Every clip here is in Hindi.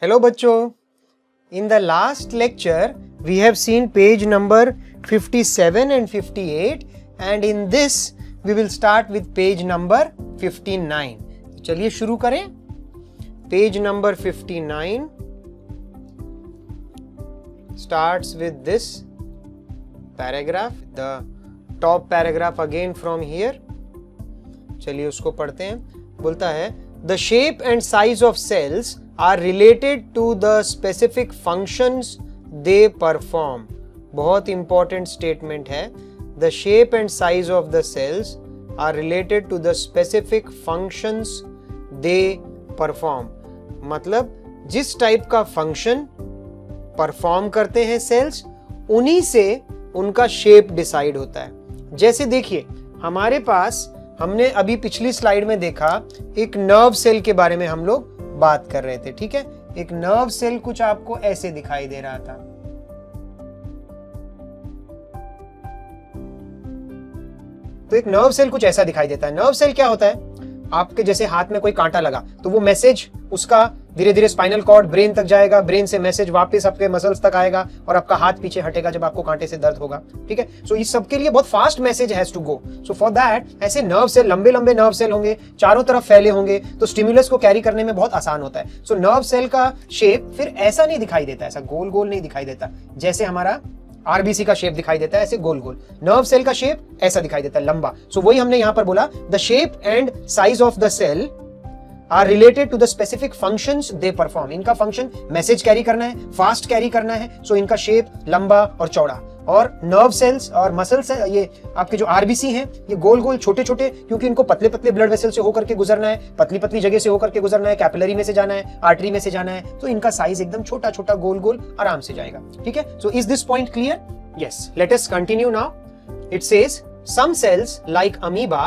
Hello बच्चों, in the last lecture we have seen page number 57 and 58 and in this we will start with page number 59. तो चलिए शुरू करें. Page number 59 starts with this paragraph, the top paragraph again from here. चलिए उसको पढ़ते हैं. बोलता है the shape and size of cells are related to the specific functions they perform. बहुत important statement है. The shape and size of the cells are related to the specific functions they perform. मतलब जिस टाइप का फंक्शन परफॉर्म करते हैं सेल्स, उन्हीं से उनका शेप डिसाइड होता है. जैसे देखिए हमारे पास, हमने अभी पिछली स्लाइड में देखा एक नर्व सेल के बारे में हम लोग बात कर रहे थे. ठीक है, एक नर्व सेल कुछ आपको ऐसे दिखाई दे रहा था. तो एक नर्व सेल कुछ ऐसा दिखाई देता है. नर्व सेल क्या होता है? आपके जैसे हाथ में कोई कांटा लगा तो वो मैसेज उसका धीरे धीरे स्पाइनल कॉर्ड ब्रेन तक जाएगा, ब्रेन से मैसेज वापस आपके मसल्स तक आएगा और आपका हाथ पीछे हटेगा जब आपको कांटे से दर्द होगा. ठीक है, सो इस सब के लिए बहुत fast message has to go. So for that ऐसे नर्व सेल, लंबे लंबे नर्व सेल होंगे, चारों तरफ फैले होंगे, तो स्टिमुलस को कैरी करने में बहुत आसान होता है. सो नर्व सेल का शेप फिर ऐसा नहीं दिखाई देता, ऐसा गोल गोल नहीं दिखाई देता जैसे हमारा आरबीसी का शेप दिखाई देता है, ऐसे गोल गोल. नर्व सेल का शेप ऐसा दिखाई देता है, लंबा. सो वही हमने यहां पर बोला, the shape and size of the cell are related to the specific functions they perform. इनका फंक्शन मैसेज कैरी करना है, फास्ट कैरी करना है, सो इनका शेप लंबा और चौड़ा. और नर्व सेल्स और मसल्स, ये आपके जो आरबीसी हैं, ये गोल गोल छोटे छोटे, क्योंकि इनको पतले पतले ब्लड वेसल से होकर के गुजरना है, पतली पतली जगह से होकर के गुजरना है, कैपिलरी में से जाना है, आर्टरी में से जाना है, तो इनका साइज एकदम छोटा छोटा गोल गोल आराम से जाएगा. ठीक है, so is this point clear? Yes, let us continue now. It says some cells like amoeba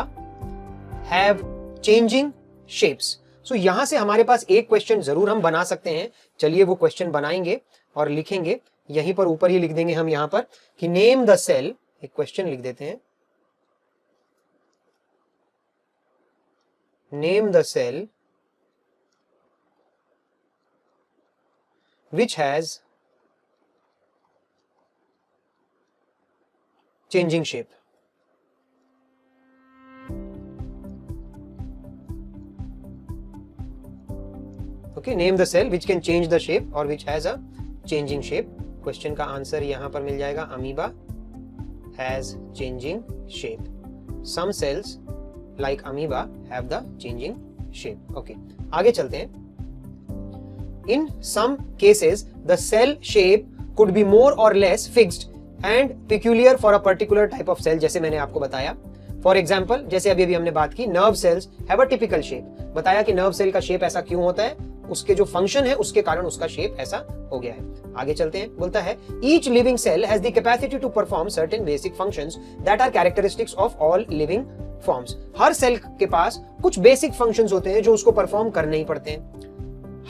have changing shapes. So यहां से हमारे पास एक क्वेश्चन जरूर हम बना सकते हैं. चलिए वो क्वेश्चन बनाएंगे और लिखेंगे. यहीं पर ऊपर ही लिख देंगे हम यहां पर कि नेम द सेल. एक क्वेश्चन लिख देते हैं. Name the cell which has changing shape. Okay, name the cell which can change the shape or which has a changing shape. Question का आंसर यहां पर मिल जाएगा, amoeba has changing shape. Some cells like amoeba have the changing shape. Okay, आगे चलते हैं. In some cases the cell shape could be more or less fixed and peculiar for a particular type of cell. जैसे मैंने आपको बताया, फॉर एग्जाम्पल जैसे अभी हमने बात की, nerve cells have a typical shape. बताया कि नर्व सेल का शेप ऐसा क्यों होता है, उसके जो फंक्शन है उसके कारण उसका शेप ऐसा हो गया है. आगे चलते हैं. बोलता है each living cell has the capacity to perform certain basic functions that are characteristics of all living forms. हर सेल के पास कुछ बेसिक फंक्शंस होते हैं जो उसको परफॉर्म करने ही पड़ते हैं.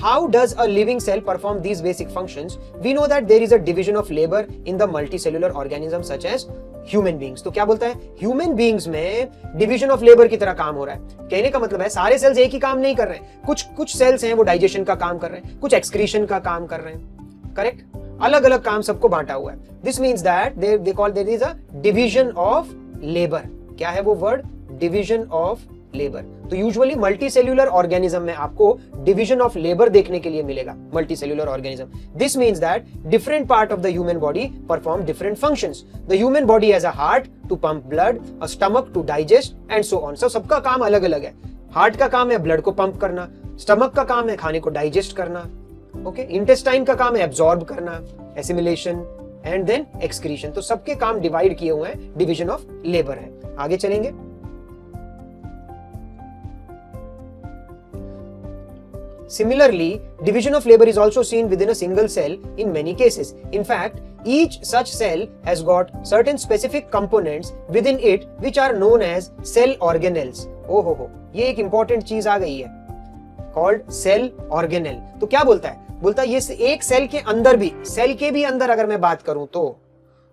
How does a living cell perform these basic functions? We know that there is a division of labor in the multicellular organisms such as human beings. तो क्या बोलता है? Human beings में division of labor की तरह काम हो रहा है. कहने का मतलब है सारे सेल्स एक ही काम नहीं कर रहे हैं. कुछ सेल्स हैं वो डाइजेशन का काम कर रहे हैं, कुछ एक्सक्रीशन का काम कर रहे हैं. करेक्ट? अलग अलग काम सबको बांटा हुआ है. This means that they call there is a division of labor. क्या है वो वर्ड? Division of labour. तो यूजुअली मल्टी सेल्यूलर ऑर्गेनिज्म में आपको डिवीजन ऑफ लेबर देखने के लिए मिलेगा. Multi cellular organism. This means that different part of the human body perform different functions. The human body has a heart to pump blood, a stomach to digest and so on. सबका काम अलग अलग है. हार्ट का काम है ब्लड को पंप करना, स्टमक का काम है खाने को डाइजेस्ट करना. ओके, इंटेस्टाइन का काम है एब्जॉर्ब करना, एसिमिलेशन एंड देन एक्सक्रीशन. तो सबके काम डिवाइड किए हुए हैं, डिवीजन ऑफ लेबर है. आगे चलेंगे. Similarly, division of labor is also seen within a single cell in many cases. In fact, each such cell has got certain specific components within it which are known as cell organelles. हो, ये एक important चीज आ गई है, called cell organelle. तो क्या बोलता है? बोलता है ये एक सेल के अंदर भी, सेल के भी अंदर अगर मैं बात करूं तो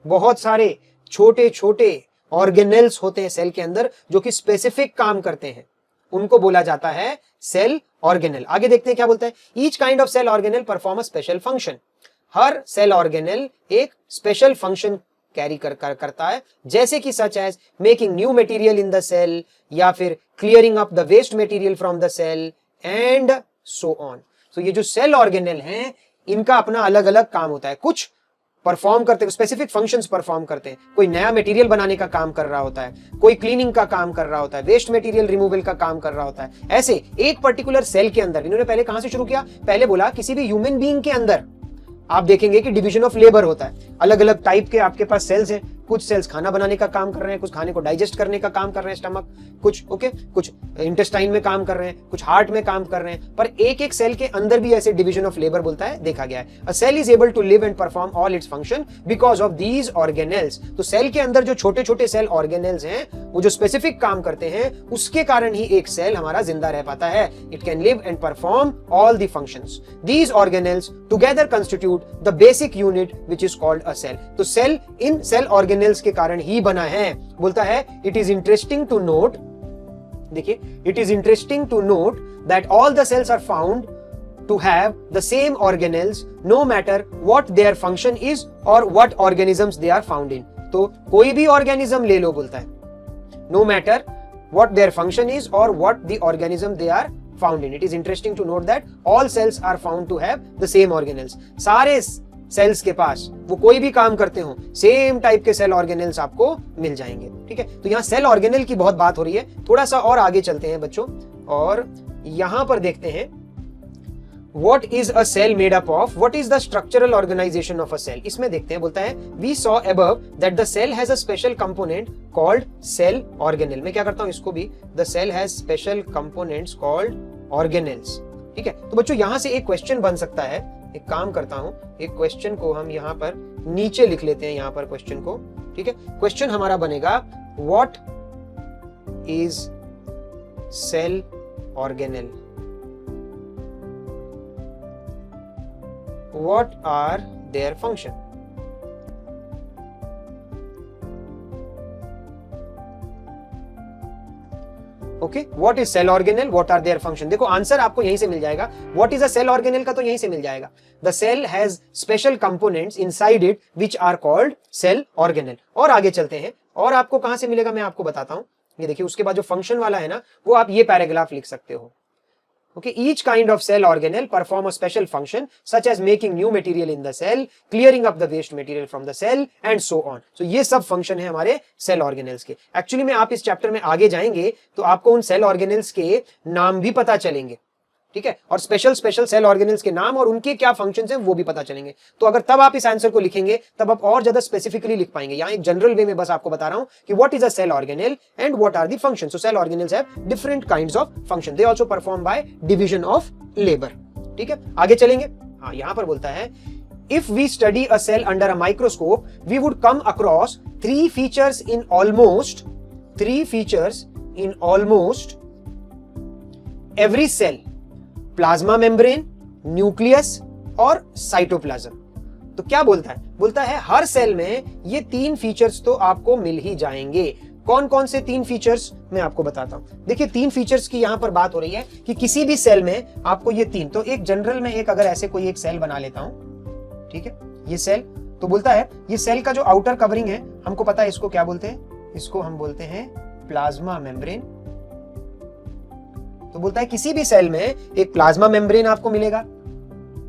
बहुत सारे छोटे छोटे ऑर्गेनेल्स होते हैं सेल के अंदर जो कि स्पेसिफिक काम करते हैं. उनको बोला जाता है सेल ऑर्गेनेल। आगे देखते हैं क्या बोलता है, each kind of cell organelle perform a special function. हर सेल ऑर्गेनेल एक स्पेशल फंक्शन कैरी करता है, जैसे कि such as making new material in the cell, या फिर clearing up the waste material from the cell, and so on. तो ये जो सेल ऑर्गेनेल हैं, इनका अपना अलग अलग काम होता है। कुछ परफॉर्म करते हैं, स्पेसिफिक फंक्शंस परफॉर्म करते हैं। कोई नया मटेरियल बनाने का काम कर रहा होता है, कोई क्लीनिंग का काम कर रहा होता है, वेस्ट मटेरियल रिमूवल का काम कर रहा होता है। ऐसे एक पर्टिकुलर सेल के अंदर इन्होंने पहले कहां से शुरू किया, पहले बोला किसी भी ह्यूमन बीइंग के अंदर आप देखेंगे कि डिवीजन ऑफ लेबर होता है। अलग अलग टाइप के आपके पास सेल्स हैं। कुछ सेल्स खाना बनाने का काम कर रहे हैं, कुछ खाने को डाइजेस्ट करने का काम कर रहे हैं, स्टमक, कुछ कुछ इंटेस्टाइन में काम कर रहे हैं, कुछ हार्ट में काम कर रहे हैं। पर एक एक सेल के अंदर भी ऐसे डिवीजन ऑफ लेबर बोलता है, देखा गया है। A cell is able to live and perform all its function because of these organelles. तो सेल के अंदर जो छोटे छोटे सेल ऑर्गेनेल्स हैं, वो जो स्पेसिफिक काम करते हैं, उसके कारण ही एक सेल हमारा जिंदा रह पाता है। It can live and perform all the functions. These organelles together constitute the basic unit which is called a cell. तो सेल इन सेल ऑर्गेनेल्स के कारण ही बना है। बोलता है it is interesting to note, देखिए, it is interesting to note that all the cells are found to have the same organelles no matter what their function is or what organisms they are found in। तो कोई भी organism ले लो, बोलता है no matter what their function is or what the organism they are found in। It is interesting to note that all cells are found to have the same organelles। सारे सेल्स के पास वो कोई भी काम करते हो, सेम टाइप के सेल ऑर्गेनेल्स आपको मिल जाएंगे। ठीक है, तो यहाँ सेल ऑर्गेनेल की बहुत बात हो रही है। थोड़ा सा और आगे चलते हैं बच्चों, और यहां पर देखते हैं What is a cell made up of? What is the structural organization of a cell? इसमें देखते हैं, बोलता है We saw above that the cell has a special component called cell organelle। मैं क्या करता हूं इसको भी, the cell has special components called organelles। ठीक है, तो बच्चों यहां से एक क्वेश्चन बन सकता है। एक काम करता हूं, एक क्वेश्चन को हम यहां पर नीचे लिख लेते हैं, यहां पर क्वेश्चन को। ठीक है, क्वेश्चन हमारा बनेगा What is cell organelle? What are their function? Okay, what is cell organelle, what are their function. देखो आंसर आपको यहीं से मिल जाएगा। What is a cell organelle का तो यहीं से मिल जाएगा। The cell has special components inside it which are called cell organelle. और आगे चलते हैं, और आपको कहां से मिलेगा मैं आपको बताता हूं। ये देखिए, उसके बाद जो फंक्शन वाला है ना, वो आप ये पैराग्राफ लिख सकते हो। Okay, each kind of cell organelle perform a special function such as making new material in the cell, clearing up the waste material from the cell and so on। So ये सब function है हमारे cell organelles के। Actually में आप इस चैप्टर में आगे जाएंगे तो आपको उन cell organelles के नाम भी पता चलेंगे। ठीक है, और स्पेशल सेल ऑर्गेनेल्स के नाम और उनके क्या फंक्शंस हैं वो भी पता चलेंगे। तो अगर तब आप इस आंसर को लिखेंगे तब आप और ज्यादा स्पेसिफिकली लिख पाएंगे। यहाँ एक जनरल वे में बस आपको बता रहा हूं कि what is a cell organelle and what are the functions. So cell organelles have different kinds of function, they also perform by division of labour. ठीक है, आगे चलेंगे। हाँ, यहां पर बोलता है if we study a cell under a microscope we would come across three features in almost every cell: plasma membrane, nucleus और साइटोप्लाज्म। तो क्या बोलता है, बोलता है हर सेल में ये तीन फीचर्स तो आपको मिल ही जाएंगे। कौन कौन से तीन फीचर्स मैं आपको बताता हूं। देखिए, तीन फीचर्स की यहां पर बात हो रही है कि किसी भी सेल में आपको ये तीन, तो एक जनरल में एक अगर ऐसे कोई एक सेल बना लेता हूं, ठीक है, ये सेल, तो बोलता है ये सेल का जो आउटर कवरिंग है, हमको पता है इसको क्या बोलते हैं, इसको हम बोलते हैं प्लाज्मा मेम्ब्रेन। तो बोलता है किसी भी सेल में एक प्लाज्मा मेम्ब्रेन आपको मिलेगा,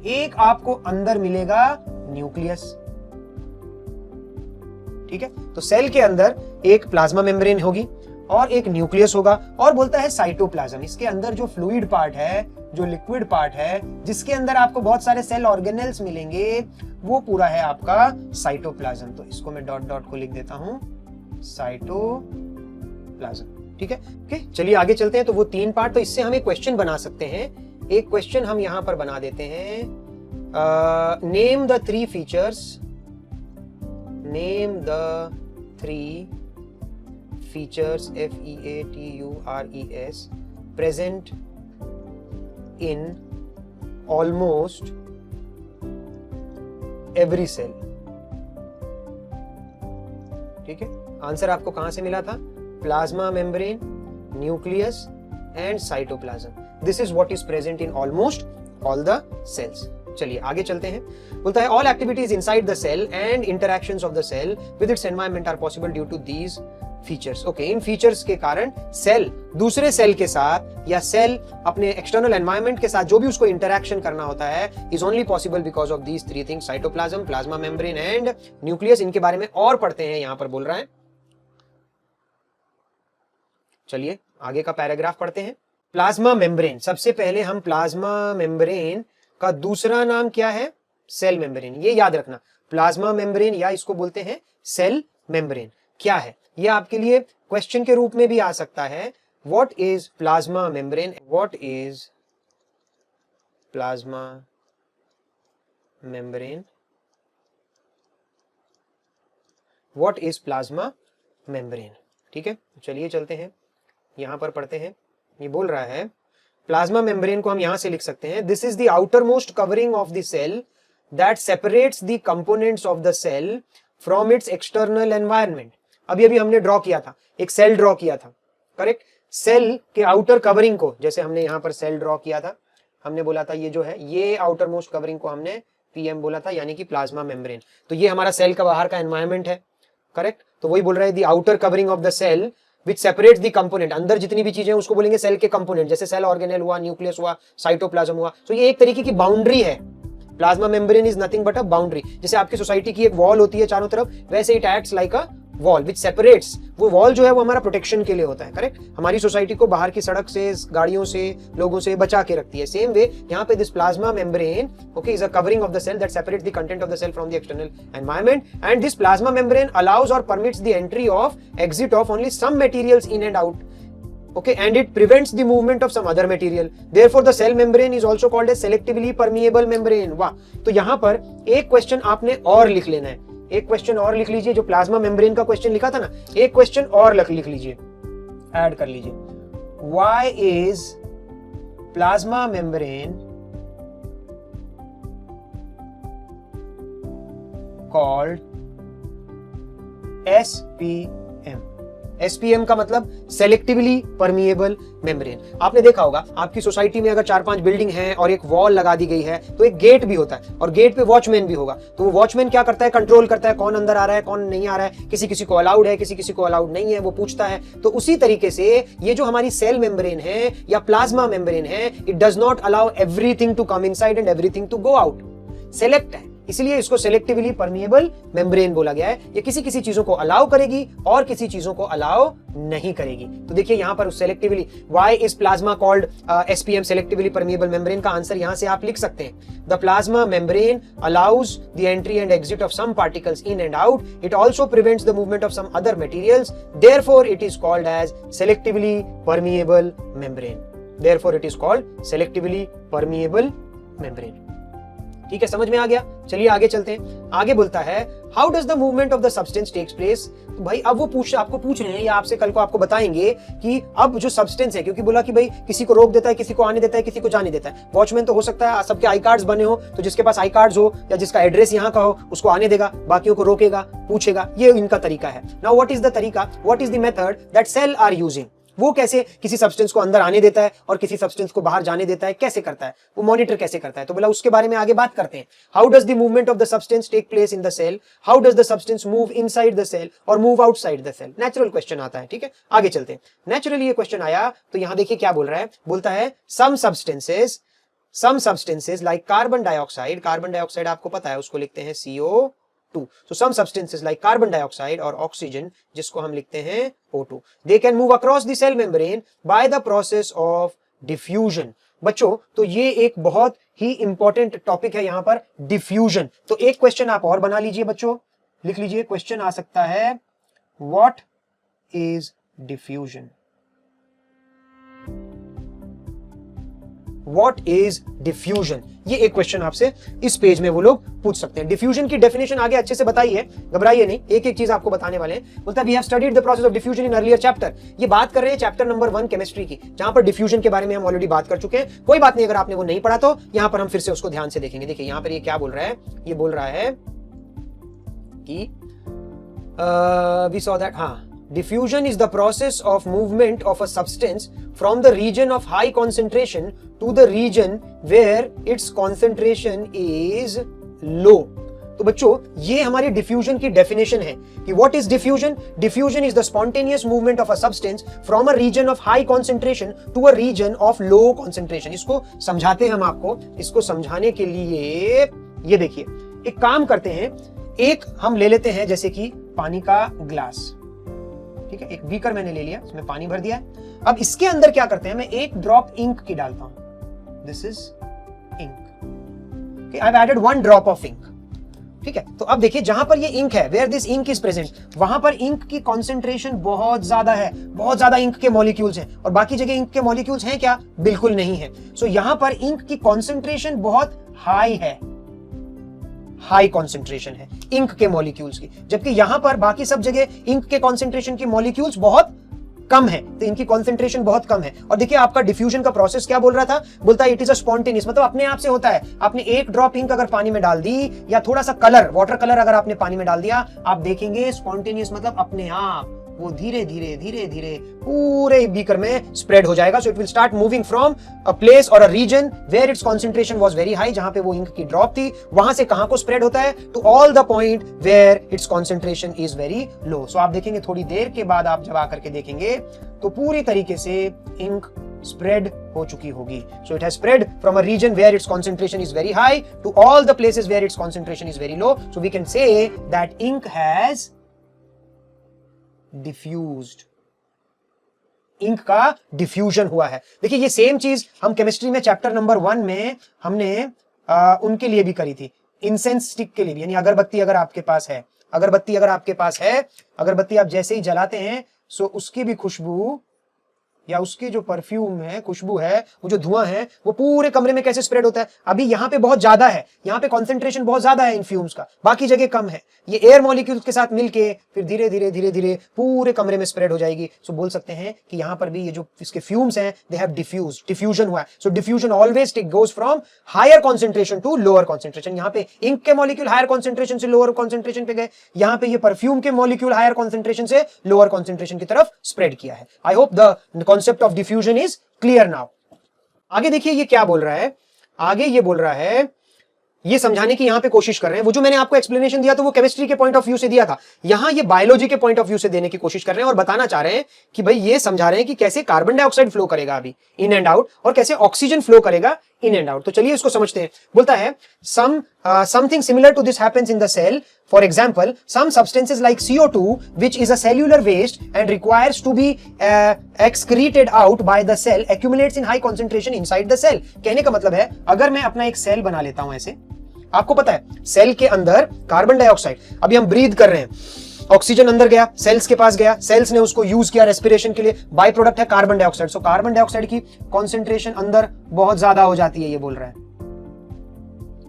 एक आपको अंदर मिलेगा न्यूक्लियस। ठीक है, तो सेल के अंदर एक प्लाज्मा मेम्ब्रेन होगी और एक न्यूक्लियस होगा, और बोलता है साइटोप्लाज्म, इसके अंदर जो फ्लूइड पार्ट है, जो लिक्विड पार्ट है, जिसके अंदर आपको बहुत सारे सेल ऑर्गेनेल्स मिलेंगे, वो पूरा है आपका साइटोप्लाज्म। तो इसको मैं डॉट डॉट को लिख देता हूं, साइटोप्लाज्म। ठीक है, ओके, चलिए आगे चलते हैं। तो वो तीन पार्ट, तो इससे हम एक क्वेश्चन बना सकते हैं। एक क्वेश्चन हम यहां पर बना देते हैं, name the three features, name the three features FEATURES present in almost every cell। ठीक है, आंसर आपको कहां से मिला था, plasma membrane, nucleus and cytoplasm. This is what is present in almost all the cells. चलिए आगे चलते हैं। बोलता है all activities inside the cell and interactions of the cell with its environment are possible due to these features. Okay, इन फीचर्स के कारण सेल दूसरे सेल के साथ या सेल अपने एक्सटर्नल एनवायरनमेंट के साथ जो भी उसको इंटरैक्शन करना होता है is only possible because of these three things, cytoplasm, plasma membrane and nucleus. इनके बारे में और पढ़ते हैं, यहां पर बोल रहा है। चलिए आगे का पैराग्राफ पढ़ते हैं। प्लाज्मा मेम्ब्रेन, सबसे पहले हम प्लाज्मा मेम्ब्रेन का दूसरा नाम क्या है? Cell membrane. ये याद रखना, प्लाज्मा मेम्ब्रेन या इसको बोलते हैं सेल मेम्ब्रेन। क्या है ये आपके लिए क्वेश्चन के रूप में भी आ सकता है। What is plasma membrane? What is plasma membrane? What is plasma membrane? ठीक है, चलिए चलते हैं, यहां पर पढ़ते हैं। ये बोल रहा है प्लाज्मा मेम्ब्रेन को हम यहां से लिख सकते हैं, this is the outer most covering of the cell that separates the components of the cell from its external environment. अभी अभी हमने ड्रॉ किया था, एक सेल ड्रॉ किया था, करेक्ट। सेल के आउटर कवरिंग को, जैसे हमने यहां पर सेल ड्रॉ किया था, हमने बोला था ये जो है ये आउटर मोस्ट कवरिंग को हमने पीएम बोला था, यानी कि प्लाज्मा मेम्ब्रेन। तो ये हमारा सेल का बाहर का एनवायरनमेंट है, करेक्ट। तो वही बोल रहा है the outer covering of the cell which separates the component, अंदर जितनी भी चीजें उसको बोलेंगे सेल के कंपोनेंट, जैसे सेल ऑर्गेनेल हुआ, न्यूक्लियस हुआ, साइटोप्लाज्म हुआ। तो ये एक तरीके की बाउंड्री है। Plasma membrane is nothing but a boundary. जैसे आपकी सोसाइटी की एक वॉल होती है चारों तरफ, वैसे it acts like a wall which separates. वो वॉल जो है वो हमारा प्रोटेक्शन के लिए होता है, करेक्ट। हमारी सोसाइटी को बाहर की सड़क से, गाड़ियों से, लोगों से बचा के रखती है। सेम वे यहाँ पे this plasma membrane okay is a covering of the cell that separates the content of the cell from the external environment, and this plasma membrane allows और permits the entry of exit of only some materials in and out, okay, and it prevents the movement of some other material. Therefore the cell membrane is also called as selectively permeable membrane. वाह, तो यहां पर एक क्वेश्चन आपने और लिख लेना है, एक क्वेश्चन और लिख लीजिए। जो प्लाज्मा मेम्ब्रेन का क्वेश्चन लिखा था ना, एक क्वेश्चन और लिख लीजिए, ऐड कर लीजिए। Why is plasma membrane called SPM? SPM का मतलब सेलेक्टिवली परमिएबल मेम्ब्रेन। आपने देखा होगा आपकी सोसाइटी में अगर 4-5 बिल्डिंग है और एक वॉल लगा दी गई है तो एक गेट भी होता है और गेट पे वॉचमैन भी होगा। तो वो वॉचमैन क्या करता है? कंट्रोल करता है कौन अंदर आ रहा है, कौन नहीं आ रहा है, किसी किसी को अलाउड है, किसी किसी को अलाउड नहीं है, वो पूछता है। तो उसी तरीके से ये जो हमारी सेल मेम्ब्रेन है या प्लाज्मा मेम्ब्रेन है, it does not allow everything to come inside and everything to go out. Select है, इसलिए इसको सेलेक्टिवली परमिएबल मेम्ब्रेन बोला गया है। ये किसी किसी चीजों को अलाउ करेगी और किसी चीजों को अलाउ नहीं करेगी। तो देखिए यहां पर selectively, why is plasma called SPM selectively permeable membrane का आंसर यहां से आप लिख सकते हैं। The plasma membrane allows the entry and exit of some particles in and out, it also prevents the movement of some other materials, therefore it is called as selectively permeable membrane. Therefore it is called selectively permeable membrane. ठीक है, समझ में आ गया। चलिए आगे चलते हैं। आगे बोलता है how does the movement of the substance takes place. तो भाई अब वो आपको पूछ रहे हैं या आपसे कल को आपको बताएंगे कि अब जो सब्सटेंस है, क्योंकि बोला कि भाई किसी को रोक देता है, किसी को आने देता है, किसी को जाने देता है। वॉचमैन तो हो सकता है सबके आई कार्ड्स बने हो, तो जिसके पास आई कार्ड्स हो या जिसका एड्रेस यहाँ का हो उसको आने देगा, बाकियों को रोकेगा, पूछेगा। ये इनका तरीका है। नाउ व्हाट इज द तरीका, what is the method that cell are using. वो कैसे किसी सब्सटेंस को अंदर आने देता है और किसी सब्सटेंस को बाहर जाने देता है, कैसे करता है, वो मॉनिटर कैसे करता है। तो बोला उसके बारे में आगे बात करते हैं। How does the movement of the substance take place in the cell, how does the substance move inside the cell और move outside the cell. Natural question आता है, ठीक है। आगे चलते हैं। नेचुरली ये क्वेश्चन आया तो यहां देखिए क्या बोल रहा है, बोलता है some substances like carbon dioxide, carbon dioxide आपको पता है उसको लिखते हैं CO2। So some substances like carbon dioxide or oxygen, जिसको हम लिखते हैं O2, they can move across the cell membrane by the process of diffusion। बच्चों तो ये एक बहुत ही इंपॉर्टेंट टॉपिक है यहां पर, डिफ्यूजन। तो एक क्वेश्चन आप और बना लीजिए बच्चों, लिख लीजिए। क्वेश्चन आ सकता है what is diffusion. What is diffusion? ये एक क्वेश्चन आपसे इस पेज में वो लोग पूछ सकते हैं। डिफ्यूजन की डेफिनेशन आगे अच्छे से बताइए, घबराइए नहीं, एक एक चीज आपको बताने वाले हैं। बोलता है we have studied the process of diffusion in earlier chapter. ये बात कर रहे हैं चैप्टर नंबर 1 केमिस्ट्री की, जहां पर डिफ्यूजन के बारे में हम ऑलरेडी बात कर चुके हैं। कोई बात नहीं, अगर आपने वो नहीं पढ़ा तो यहां पर हम फिर से उसको ध्यान से देखेंगे। देखिए यहां पर ये क्या बोल रहा है, ये बोल रहा है कि वी सॉ दैट, हाँ Diffusion is the process of movement of a substance from the region of high concentration to the region where its concentration is low. तो बच्चों ये हमारी डिफ्यूजन की डेफिनेशन है कि what is diffusion. Diffusion is the spontaneous movement of a substance from a region of high concentration to a region of low concentration. इसको समझाते हैं हम आपको. इसको समझाने के लिए ये देखिए, एक काम करते हैं, एक हम ले लेते हैं जैसे कि पानी का ग्लास. ठीक है, एक बीकर मैंने ले लिया, इसमें पानी भर दिया. अब इसके अंदर क्या करते हैं, मैं एक ड्रॉप इंक की डालता हूं. This is ink. I have added 1 drop of ink. ठीक है, तो अब देखिए जहां पर ये इंक है, where this ink is present, वहां पर इंक की कॉन्सेंट्रेशन बहुत ज्यादा है, बहुत ज्यादा इंक के मॉलिक्यूल्स हैं. और बाकी जगह इंक के मॉलिक्यूल्स हैं क्या? बिल्कुल नहीं है. सो यहां पर इंक की कॉन्सेंट्रेशन बहुत हाई है, हाई कॉन्सेंट्रेशन है इंक के मॉलिक्यूल्स की, जबकि यहां पर बाकी सब जगह इंक के कॉन्सेंट्रेशन की मॉलिक्यूल्स बहुत कम है. तो इनकी कॉन्सेंट्रेशन बहुत कम है. और देखिए आपका डिफ्यूजन का प्रोसेस क्या बोल रहा था, बोलता है इट इज अ स्पॉन्टेनियस, मतलब अपने आप से होता है. आपने एक ड्रॉप इंक अगर पानी में डाल दी या थोड़ा सा कलर, वाटर कलर अगर आपने पानी में डाल दिया, आप देखेंगे स्पॉन्टेनियस मतलब अपने आप वो धीरे धीरे धीरे धीरे पूरे बीकर में स्प्रेड हो जाएगा. So it will start moving from a place और a region where it's concentration was very high, जहां पे वो इंक की ड्रॉप थी, वहां से कहां को स्प्रेड होता है, to all the point where it's concentration is very low. So आप देखेंगे थोड़ी देर के बाद आप जब आकर के देखेंगे तो पूरी तरीके से इंक spread हो चुकी होगी. So it has spread from a region where its concentration is very high to all the places where its concentration is very low. So we can say that ink has diffused. Ink का डिफ्यूजन हुआ है. देखिए ये सेम चीज हम केमिस्ट्री में चैप्टर नंबर 1 में हमने उनके लिए भी करी थी, इंसेंस स्टिक के लिए भी. यानी अगरबत्ती अगर आपके पास है, अगरबत्ती अगर आपके पास है, अगरबत्ती आप जैसे ही जलाते हैं सो उसकी भी खुशबू या उसके जो परफ्यूम है, खुशबू है, वो जो धुआं है, वो पूरे कमरे में कैसे स्प्रेड होता है. अभी यहाँ पे बहुत ज्यादा है, यहाँ पे कॉन्सेंट्रेशन बहुत ज्यादा है इन फ्यूम्स का, बाकी जगह कम है. ये एयर मॉलिक्यूल्स के साथ मिलके फिर धीरे धीरे धीरे धीरे पूरे कमरे में स्प्रेड हो जाएगी. सो बोल सकते हैं कि यहाँ पर भी ये जो इसके फ्यूम्स हैं, दे हैव डिफ्यूज्ड, डिफ्यूजन हुआ है. So diffusion always goes from higher concentration to lower concentration. यहाँ पे इंक के मॉलिक्यूल हायर कॉन्सेंट्रेशन से लोअर कॉन्सेंट्रेशन पे गए, यहाँ पे ये परफ्यूम के मॉलिक्यूल हायर कॉन्सेंट्रेशन से लोअर कॉन्सेंट्रेशन की तरफ स्प्रेड किया है. I hope the concept of diffusion is clear now. आगे देखिए ये क्या बोल रहा है, आगे ये बोल रहा है, ये समझाने की यहां पे कोशिश कर रहे हैं. वो जो मैंने आपको एक्सप्लेनेशन दिया तो वो केमिस्ट्री के पॉइंट ऑफ व्यू से दिया था, यहां ये बायोलॉजी के पॉइंट ऑफ व्यू से देने की कोशिश कर रहे हैं और बताना चाह रहे हैं कि भाई ये समझा रहे हैं कि कैसे कार्बन डाइऑक्साइड फ्लो करेगा अभी इन एंड आउट और कैसे ऑक्सीजन फ्लो करेगा इन एंड आउट. तो चलिए इसको समझते हैं. बोलता है something similar to this happens in the cell. For example, some substances like CO2, which is a cellular waste and requires to be excreted out by the cell, accumulates in high concentration inside the cell. कहने का मतलब है अगर मैं अपना एक सेल बना लेता हूं ऐसे, आपको पता है सेल के अंदर कार्बन डाइऑक्साइड, अभी हम ब्रीथ कर रहे हैं, ऑक्सीजन अंदर गया, सेल्स के पास गया, सेल्स ने उसको यूज किया रेस्पिरेशन के लिए, बाय प्रोडक्ट है कार्बन डाइऑक्साइड. सो कार्बन डाइऑक्साइड की कॉन्सेंट्रेशन अंदर बहुत ज्यादा हो जाती है, ये बोल रहा है.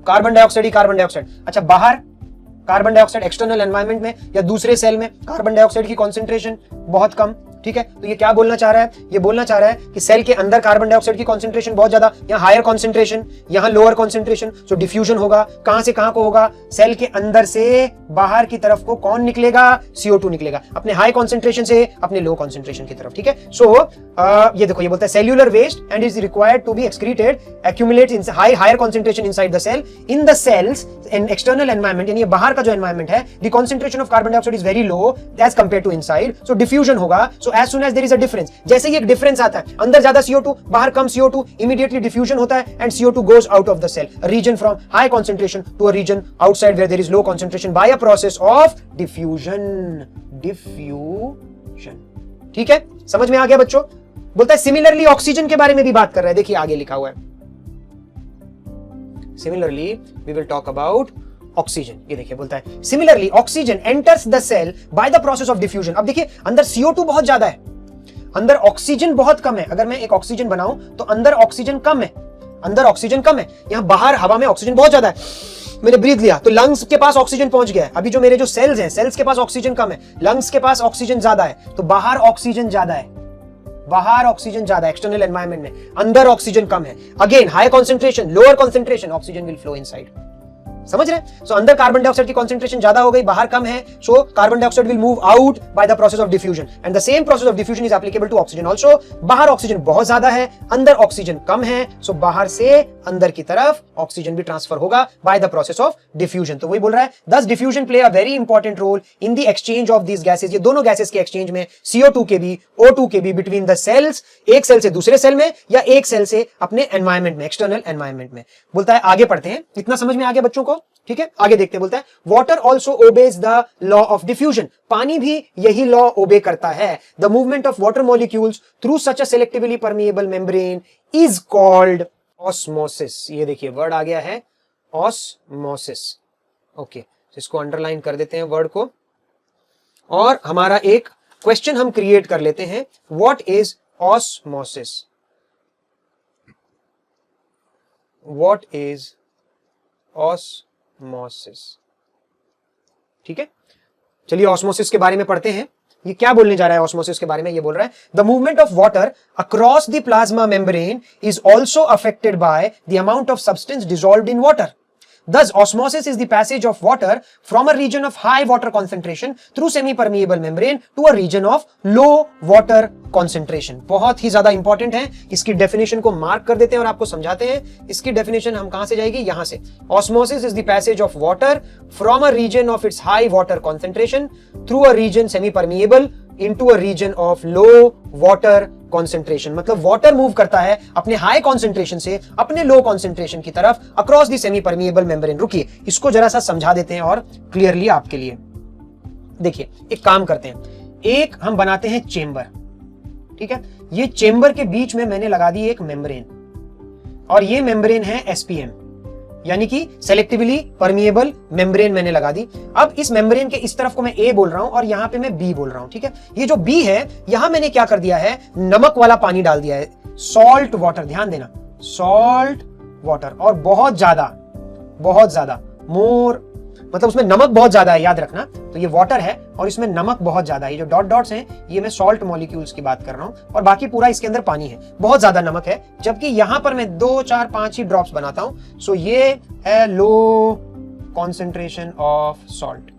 कार्बन डाइऑक्साइड ही कार्बन डाइऑक्साइड. अच्छा बाहर कार्बन डाइऑक्साइड एक्सटर्नल एनवायरनमेंट में या दूसरे सेल में कार्बन डाइऑक्साइड की कॉन्सेंट्रेशन बहुत कम. ठीक है, तो ये क्या बोलना चाह रहा है, ये बोलना चाह रहा है कि सेल के अंदर कार्बन डाइऑक्साइड की कॉन्सेंट्रेशन बहुत ज्यादा, यहाँ हायर कॉन्सेंट्रेशन, यहाँ लोअर कॉन्सेंट्रेशन. सो डिफ्यूजन होगा, कहां से कहां को होगा, सेल के अंदर से बाहर की तरफ को कौन निकलेगा, CO2 निकलेगा, अपने हाई कॉन्सेंट्रेशन से अपने लो कॉन्सेंट्रेशन की तरफ. ठीक है, सो ये देखो ये बोलता है cellular waste and is required to be excreted accumulate in higher concentration inside the cell in the cells in external environment. यानी बाहर का जो एनवायरमेंट है, the concentration of carbon dioxide is very low as compare to inside. So diffusion होगा. So as soon as there is a difference, जैसे ही एक डिफरेंस आता है, अंदर ज्यादा CO2 बाहर कम CO2, इमीडिएटली डिफ्यूजन होता है and CO2 goes out of the cell, region from high concentration to a region outside where there is low concentration by a process of diffusion. Diffusion. ठीक है, समझ में आ गया बच्चों. बोलता है सिमिलरली ऑक्सीजन के बारे में भी बात कर रहा है. देखिए आगे लिखा हुआ है, similarly we will talk about oxygen. ये देखिए बोलता है similarly oxygen enters the cell by the process of diffusion. अब देखिए अंदर CO2 बहुत ज्यादा है, अंदर ऑक्सीजन बहुत कम है. अगर मैं एक ऑक्सीजन बनाऊं तो अंदर ऑक्सीजन कम है, अंदर ऑक्सीजन कम है. यहां बाहर हवा में ऑक्सीजन बहुत ज्यादा है, मैंने ब्रीथ लिया तो लंग्स के पास ऑक्सीजन पहुंच गया है. अभी जो मेरे जो सेल्स हैं, सेल्स के पास ऑक्सीजन कम है, लंग्स के पास ऑक्सीजन ज्यादा है, तो बाहर ऑक्सीजन ज्यादा है, बाहर ऑक्सीजन ज्यादा है एक्सटर्नल एनवायरनमेंट में, अंदर ऑक्सीजन कम है. Again high concentration, lower concentration, oxygen will flow inside. समझ रहे हैं? सो अंदर कार्बन डाइऑक्साइड की कॉन्सेंट्रेशन ज्यादा हो गई, बाहर कम है, so carbon dioxide will move out by the process of diffusion and the same process of diffusion is applicable to oxygen also. बाहर ऑक्सीजन बहुत ज्यादा है, अंदर ऑक्सीजन कम है, सो बाहर से अंदर की तरफ ऑक्सीजन भी ट्रांसफर होगा by the process of diffusion. तो वही बोल रहा है, thus diffusion play a very important role in the exchange of these gases, ये दोनों गैसेज के एक्सचेंज में, CO2 के भी, O2 के भी, बिटवीन द सेल्स, एक सेल से दूसरे सेल में या एक सेल से अपने एनवायरमेंट में, एक्सटर्नल एनवायरमेंट में। बोलता है आगे पढ़ते हैं, इतना समझ में आ गया बच्चों को? ठीक है, आगे देखते हैं। बोलता है water also obeys the law of diffusion, पानी भी यही लॉ ओबे करता है। The movement of water molecules through such a selectively permeable membrane is called osmosis. ये देखिए वर्ड आ गया है ऑस्मोसिस। ओके, इसको अंडरलाइन कर देते हैं वर्ड को, और हमारा एक क्वेश्चन हम क्रिएट कर लेते हैं, what is osmosis? What is osmosis? ठीक है, चलिए ऑस्मोसिस के बारे में पढ़ते हैं। ये क्या बोलने जा रहा है ऑस्मोसिस के बारे में? ये बोल रहा है the movement of water across the plasma membrane is also affected by the amount of substance dissolved in water. Thus, osmosis is the passage of water from a region of high water concentration through semi-permeable membrane to a region of low water concentration. बहुत ही ज्यादा इंपॉर्टेंट है, इसकी डेफिनेशन को मार्क कर देते हैं और आपको समझाते हैं। इसकी डेफिनेशन हम कहां से जाएगी? यहां से। Osmosis is the passage of water from a region of its high water concentration through a region semi-permeable into a region of low water concentration। मतलब वाटर मूव करता है अपने हाई कॉन्सेंट्रेशन से अपने लो कॉन्सेंट्रेशन की तरफ across the semi permeable membrane. रुकिए, इसको जरा सा समझा देते हैं और क्लियरली आपके लिए। देखिए, एक काम करते हैं, एक हम बनाते हैं चेंबर। ठीक है, ये चेंबर के बीच में मैंने लगा दी एक मेम्ब्रेन, और ये मेम्ब्रेन है SPM, यानी कि सेलेक्टिवली परमिएबल मेम्ब्रेन मैंने लगा दी। अब इस मेम्ब्रेन के इस तरफ को मैं A बोल रहा हूं और यहां पे मैं B बोल रहा हूं। ठीक है, ये जो B है, यहां मैंने क्या कर दिया है? नमक वाला पानी डाल दिया है, सॉल्ट वाटर। ध्यान देना, सॉल्ट वाटर, और बहुत ज्यादा मोर, मतलब उसमें नमक बहुत ज्यादा है, याद रखना। तो ये वाटर है और इसमें नमक बहुत ज्यादा है। ये जो डॉट डॉट्स हैं, ये मैं सॉल्ट मॉलिक्यूल्स की बात कर रहा हूं, और बाकी पूरा इसके अंदर पानी है, बहुत ज्यादा नमक है। जबकि यहां पर मैं 2, 4, 5 ही ड्रॉप्स बनाता हूं। सो ये है लो कॉन्सेंट्रेशन ऑफ सॉल्ट।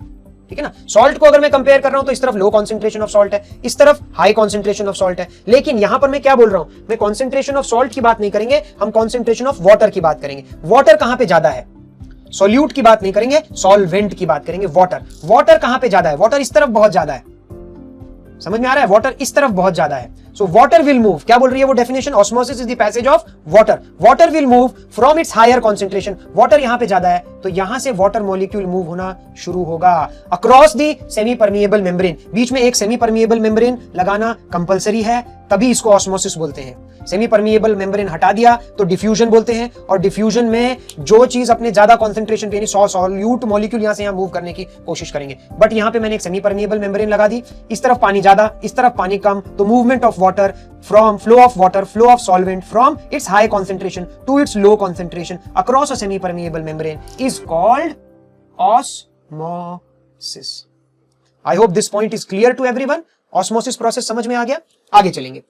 ठीक है ना, सॉल्ट को अगर मैं कंपेयर कर रहा हूं तो इस तरफ लो कॉन्सेंट्रेशन ऑफ सॉल्ट है, इस तरफ हाई कॉन्सेंट्रेशन ऑफ सॉल्ट है। लेकिन यहां पर मैं क्या बोल रहा हूं? मैं कॉन्सेंट्रेशन ऑफ सॉल्ट की बात नहीं करेंगे, हम कॉन्सेंट्रेशन ऑफ वाटर की बात करेंगे। वाटर कहां पे ज्यादा है? सॉल्यूट की बात नहीं करेंगे, सॉल्वेंट की बात करेंगे। वाटर कहां पे ज्यादा है? वाटर इस तरफ बहुत ज्यादा है। समझ में आ रहा है? वाटर इस तरफ बहुत ज्यादा है। सो वाटर विल मूव, क्या बोल रही है वो definition? Osmosis is the passage of water. Water will move from its higher concentration. Water यहां पे ज्यादा है तो यहां से वाटर मॉलिक्यूल मूव होना शुरू होगा across the semi permeable membrane. बीच में एक सेमी परमिएबल मेम्ब्रेन लगाना कंपलसरी है, तभी इसको ऑस्मोसिस बोलते हैं। सेमी परमिएबल मेम्ब्रेन हटा दिया तो डिफ्यूजन बोलते हैं, और डिफ्यूजन में जो चीज अपने ज्यादा कॉन्सेंट्रेशन पे यानी सॉल्यूट मॉलिक्यूल यहां से यहां मूव करने की कोशिश करेंगे। बट यहां पे मैंने एक सेमी परमिएबल मेम्ब्रेन लगा दी, इस तरफ पानी ज्यादा, इस तरफ पानी कम, तो movement of water from flow of solvent from its high concentration to its low concentration across a semi permeable membrane is called osmosis. I hope this point is clear to everyone. Osmosis process समझ में आ गया? आगे चलेंगे।